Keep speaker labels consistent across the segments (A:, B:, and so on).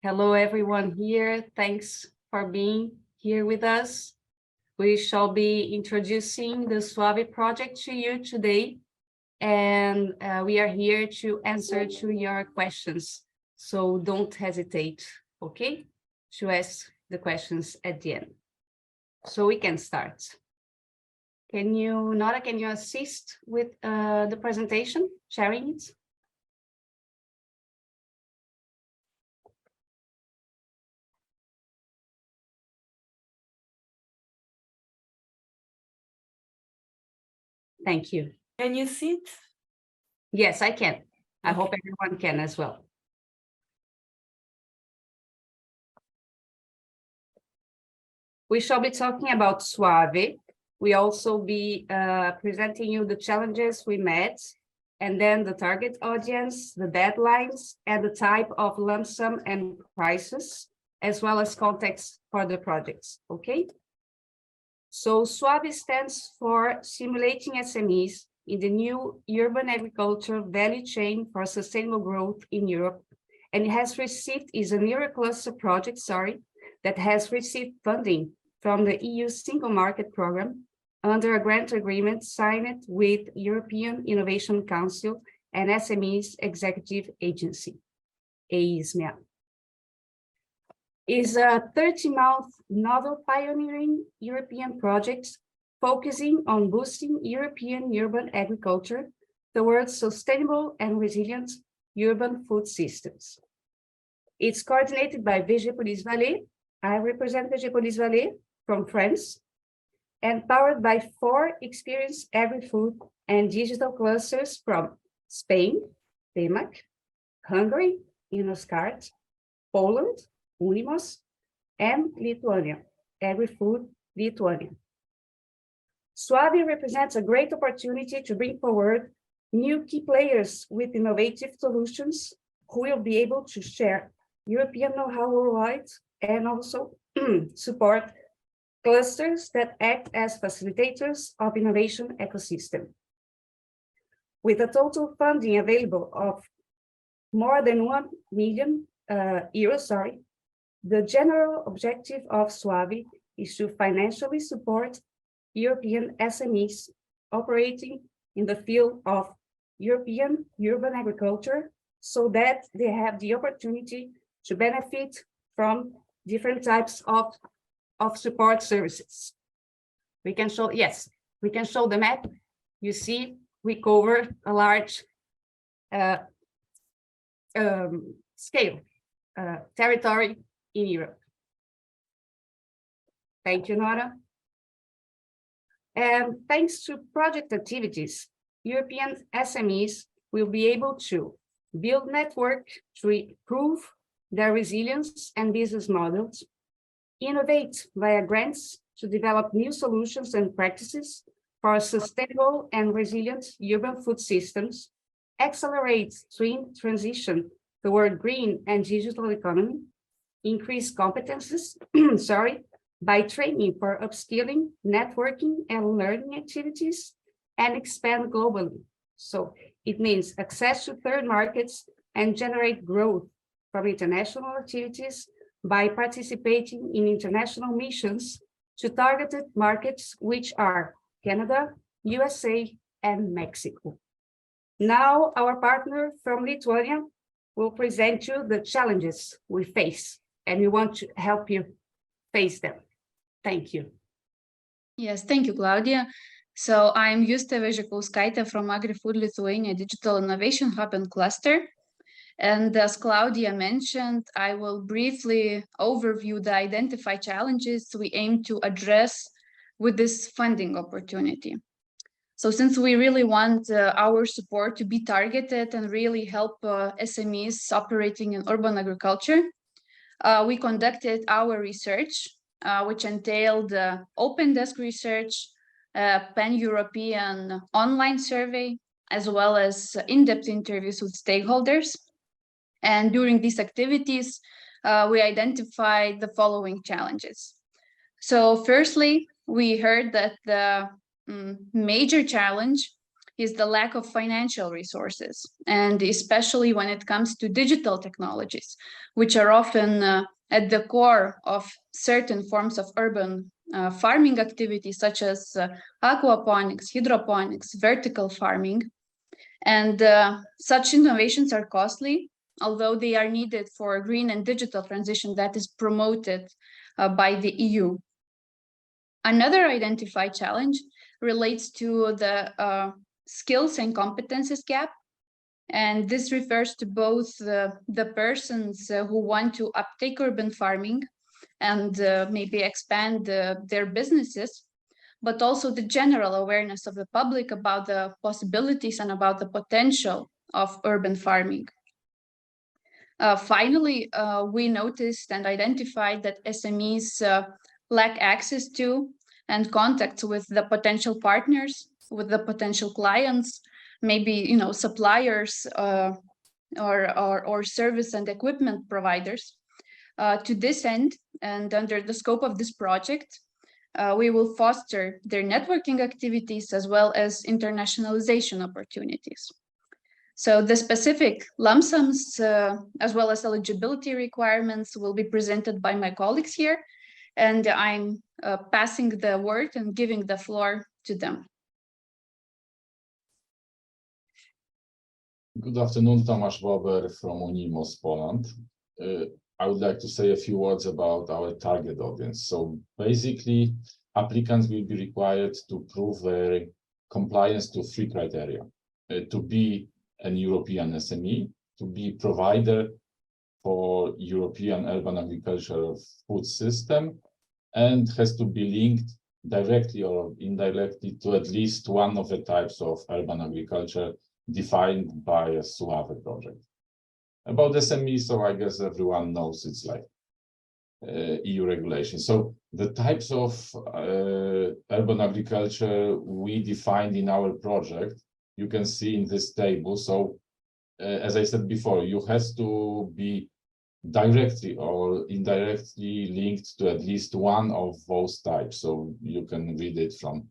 A: Hello, everyone here. Thanks for being here with us. We shall be introducing the SUAVE project to you today, and we are here to answer to your questions. So don't hesitate, okay, to ask the questions at the end. So we can start. Nora, can you assist with the presentation, sharing it? Thank you.
B: Can you see it?
A: Yes, I can. I hope everyone can as well. We shall be talking about SUAVE. We also be presenting you the challenges we met, and then the target audience, the deadlines, and the type of lump sum and prices, as well as context for the projects, okay? So SUAVE stands for Simulating SMEs in the New Urban Agriculture Value Chain for Sustainable Growth in Europe, and it has received, is an EuroCluster project, that has received funding from the EU Single Market Program under a grant agreement signed with European Innovation Council and SMEs Executive Agency, AISMEA. Is a 30-month novel pioneering European project focusing on boosting European urban agriculture towards sustainable and resilient urban food systems. It's coordinated by VEGEPOLYS VALLEY. I represent VEGEPOLYS VALLEY from France, and powered by 4 experienced agri-food and digital clusters from Spain, FEMAC, Hungary, INNOSKART, Poland, UNIMOS, and Lithuania, AgriFood Lithuania. SUAVE represents a great opportunity to bring forward new key players with innovative solutions who will be able to share European know-how worldwide and also support clusters that act as facilitators of innovation ecosystem. With a total funding available of more than 1 million euros, the general objective of SUAVE is to financially support European SMEs operating in the field of European urban agriculture so that they have the opportunity to benefit from different types of support services. We can show, yes, we can show the map. You see, we cover a large scale, territory in Europe. Thank you, Nora. And thanks to project activities, European SMEs will be able to build network to improve their resilience and business models, innovate via grants to develop new solutions and practices for sustainable and resilient urban food systems, accelerate twin transition toward green and digital economy, increase competences, by training for upskilling, networking, and learning activities, and expand globally. So it means access to third markets and generate growth from international activities by participating in international missions to targeted markets, which are Canada, USA, and Mexico. Now, our partner from Lithuania will present you the challenges we face, and we want to help you face them. Thank you.
C: Yes, thank you, Claudia. So I'm Justė Vežekauskaitė from AgriFood Lithuania Digital Innovation Hub and Cluster. And as Claudia mentioned, I will briefly overview the identified challenges we aim to address with this funding opportunity. So since we really want our support to be targeted and really help SMEs operating in urban agriculture, we conducted our research, which entailed open desk research, pan-European online survey, as well as in-depth interviews with stakeholders. And during these activities, we identified the following challenges. So firstly, we heard that the major challenge is the lack of financial resources, and especially when it comes to digital technologies, which are often at the core of certain forms of urban farming activities, such as aquaponics, hydroponics, vertical farming. And such innovations are costly, although they are needed for a green and digital transition that is promoted by the EU. Another identified challenge relates to the skills and competences gap. And this refers to both the persons who want to uptake urban farming and maybe expand their businesses, but also the general awareness of the public about the possibilities and about the potential of urban farming. Finally, we noticed and identified that SMEs lack access to and contacts with the potential partners, with the potential clients, maybe suppliers or service and equipment providers. To this end, and under the scope of this project, we will foster their networking activities as well as internationalization opportunities. So the specific lump sums as well as eligibility requirements will be presented by my colleagues here, and I'm passing the word and giving the floor to them.
B: Good afternoon, Tomasz Bober from UNIMOS, Poland. I would like to say a few words about our target audience. So basically, applicants will be required to prove their compliance to 3 criteria. To be an European SME, to be provider for European urban agricultural food system, and has to be linked directly or indirectly to at least one of the types of urban agriculture defined by a SUAVE project. About SME, so I guess everyone knows it's like EU regulation. So the types of urban agriculture we defined in our project, you can see in this table. So as I said before, you have to be directly or indirectly linked to at least one of those types. So you can read it from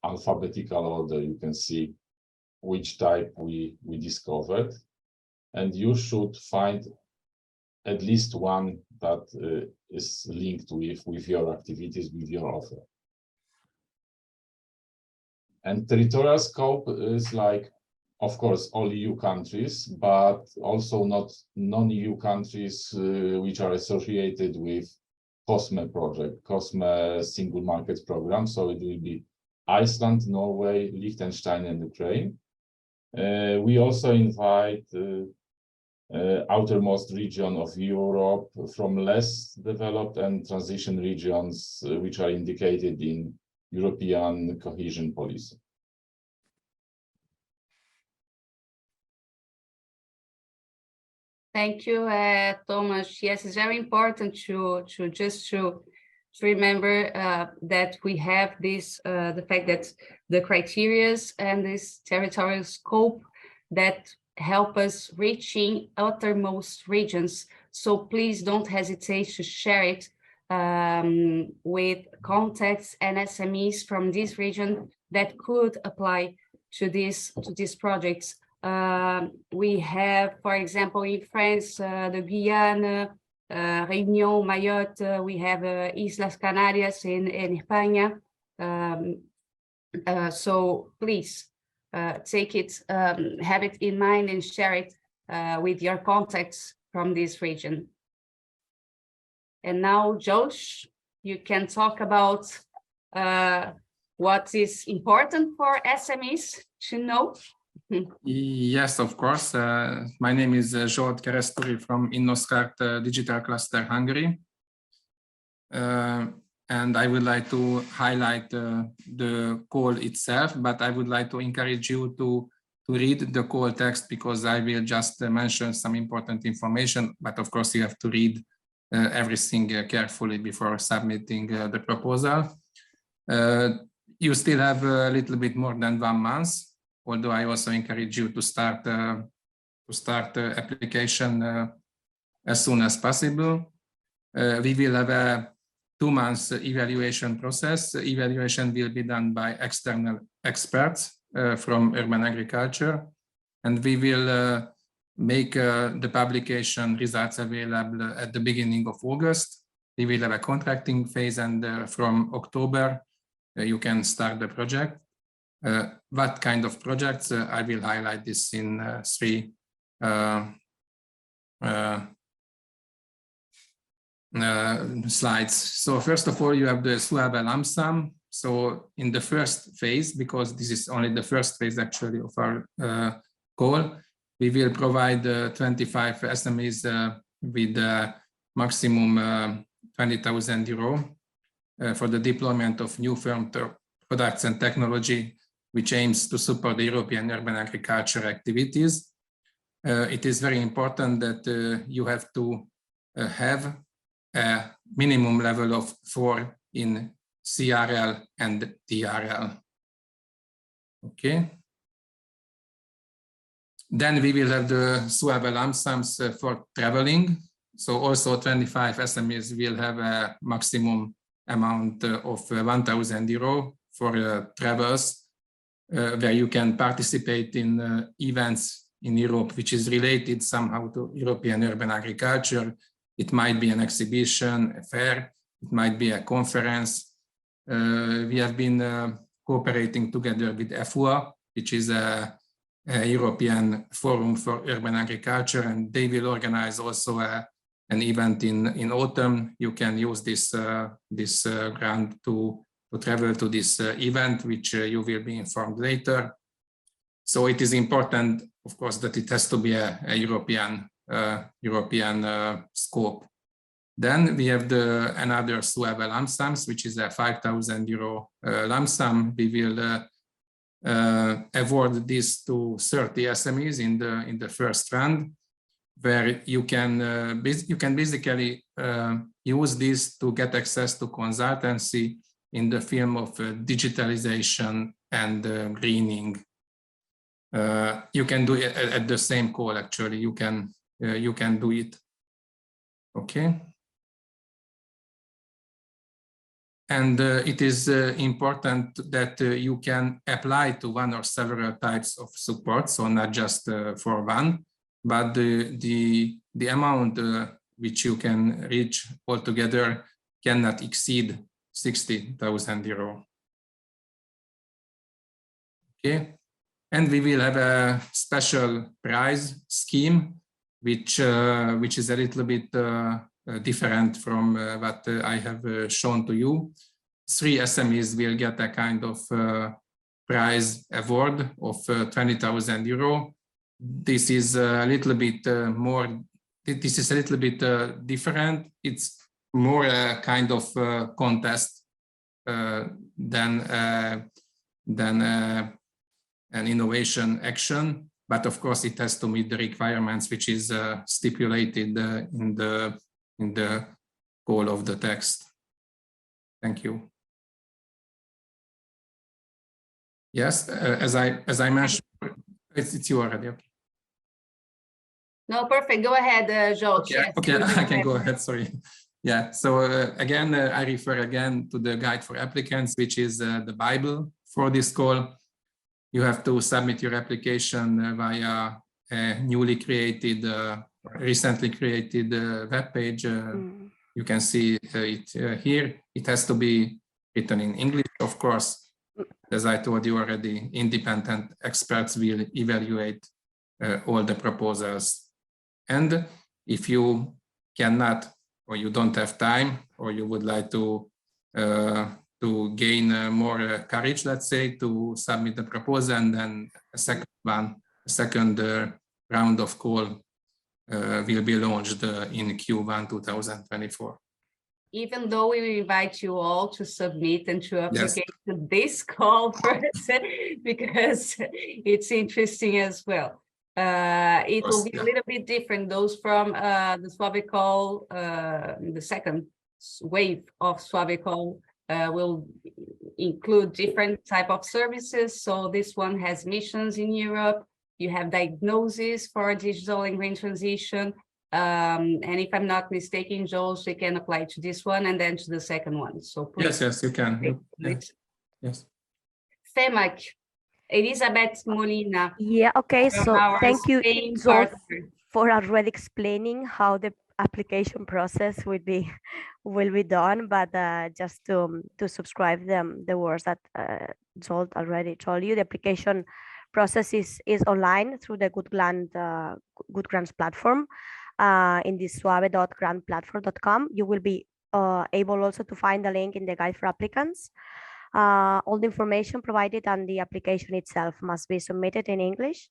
B: alphabetical order. You can see which type we discovered, and you should find at least one that is linked with your activities, with your offer. And territorial scope is like, of course, all EU countries, but also not non-EU countries which are associated with COSME project, COSME Single Market Program. So it will be Iceland, Norway, Liechtenstein, and Ukraine. We also invite outermost region of Europe from less developed and transition regions which are indicated in European cohesion policy.
A: Thank you, Tomasz. Yes, it's very important to remember that we have this the fact that the criteria and this territorial scope that help us reaching outermost regions. So please don't hesitate to share it with contacts and SMEs from this region that could apply to these projects. We have, for example, in France, the Guyana, Réunion, Mayotte, we have Islas Canarias in España. So please take it, have it in mind and share it with your contacts from this region. And now, Josh, you can talk about what is important for SMEs to know.
D: Yes, of course. My name is Zsolt Keresztúri from INNOSKART Digital Cluster, Hungary. And I would like to highlight the call itself, but I would like to encourage you to read the call text, because I will just mention some important information, but of course you have to read everything carefully before submitting the proposal. You still have a little bit more than 1 month, although I also encourage you to start the application as soon as possible. We will have a 2 months evaluation process. Evaluation will be done by external experts from urban agriculture, and we will make the publication results available at the beginning of August. We will have a contracting phase, and from October, you can start the project. What kind of projects? I will highlight this in three slides. So first of all, you have the SUAVE lump sum. So in the first phase, because this is only the first phase actually of our call, we will provide 25 SMEs with maximum 20,000 euro for the deployment of new firm products and technology, which aims to support the European urban agriculture activities. It is very important that you have to have a minimum level of 4 in CRL and TRL. Okay. Then we will have the SUAVE lump sums for traveling. So also 25 SMEs will have a maximum amount of 1,000 euro for travels, where you can participate in events in Europe, which is related somehow to European urban agriculture. It might be an exhibition, a fair, it might be a conference. We have been cooperating together with FUA, which is a European Forum for Urban Agriculture, and they will organize also an event in autumn. You can use this grant to travel to this event, which you will be informed later. So it is important, of course, that it has to be a European scope. Then we have another SUAVE lump sums, which is a 5,000 euro lump sum. We will award this to 30 SMEs in the first round, where you can basically use this to get access to consultancy in the field of digitalization and greening. You can do it at the same call. Actually, you can do it. Okay. And it is important that you can apply to one or several types of support, so not just for one, but the amount which you can reach altogether cannot exceed 60,000 euro. Okay, and we will have a special prize scheme, which is a little bit different from what I have shown to you. 3 SMEs will get a kind of prize award of 20,000 euro. This is a little bit more. This is a little bit different. It's more a kind of contest than an innovation action. But of course, it has to meet the requirements, which is stipulated in the call of the text. Thank you. Yes, as I mentioned, it's you already. Okay.
A: No, perfect. Go ahead, George.
D: Okay,
A: Yes,
D: okay, I can go ahead. Sorry. Yeah. So again, I refer again to the guide for applicants, which is the Bible for this call. You have to submit your application via a newly created, recently created web page. You can see it here. It has to be written in English, of course. As I told you already, independent experts will evaluate all the proposals. And if you cannot, or you don't have time, or you would like to gain more courage, let's say, to submit the proposal, and then a second round of call will be launched in Q1 2024.
A: Even though we invite you all to submit and to apply to this call first, because it's interesting as well. It will be a little bit different. Those from the SUAVE call, the second wave of SUAVE call will include different type of services. So this one has missions in Europe. You have diagnosis for digital and green transition. And if I'm not mistaken, Jules, we can apply to this one and then to the second one. So please.
D: Yes, you can.
A: Yes. FEMAC, Elizabeth Molina.
E: Yeah, okay,
A: from
E: so
A: our
E: thank you,
A: Spain
E: Zol,
A: partner.
E: for already explaining how the application process will be done, but just to subscribe the words that Zol already told you, the application process is online through the Good Grants platform in the suave.grantplatform.com. You will be able also to find the link in the guide for applicants. All the information provided and the application itself must be submitted in English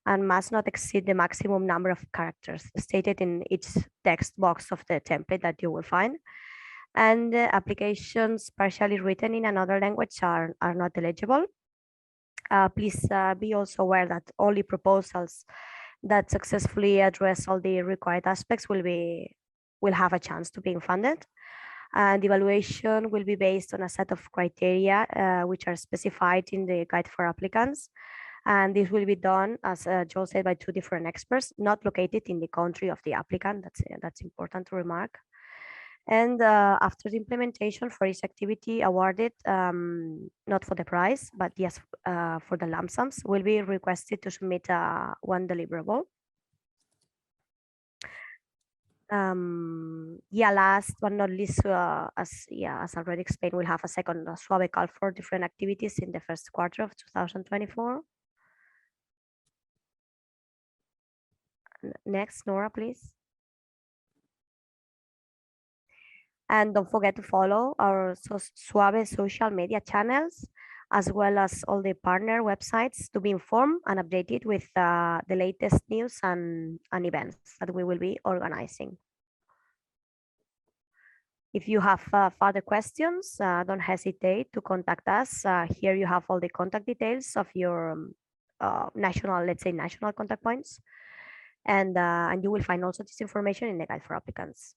E: and must not exceed the maximum number of characters stated in each text box of the template that you will find. And the applications partially written in another language are not eligible. Please be also aware that only proposals that successfully address all the required aspects will have a chance to being funded. And the evaluation will be based on a set of criteria which are specified in the guide for applicants. And this will be done, as Joe said, by 2 different experts, not located in the country of the applicant. That's important to remark. And after the implementation for each activity awarded, not for the prize, but yes, for the lump sums, will be requested to submit one deliverable. Yeah, last but not least, as already explained, we'll have a second SUAVE call for different activities in the first quarter of 2024. Next, Nora, please. And don't forget to follow our SUAVE social media channels, as well as all the partner websites to be informed and updated with the latest news and events that we will be organizing. If you have further questions, don't hesitate to contact us. Here you have all the contact details of your national contact points. And you will find also this information in the guide for applicants.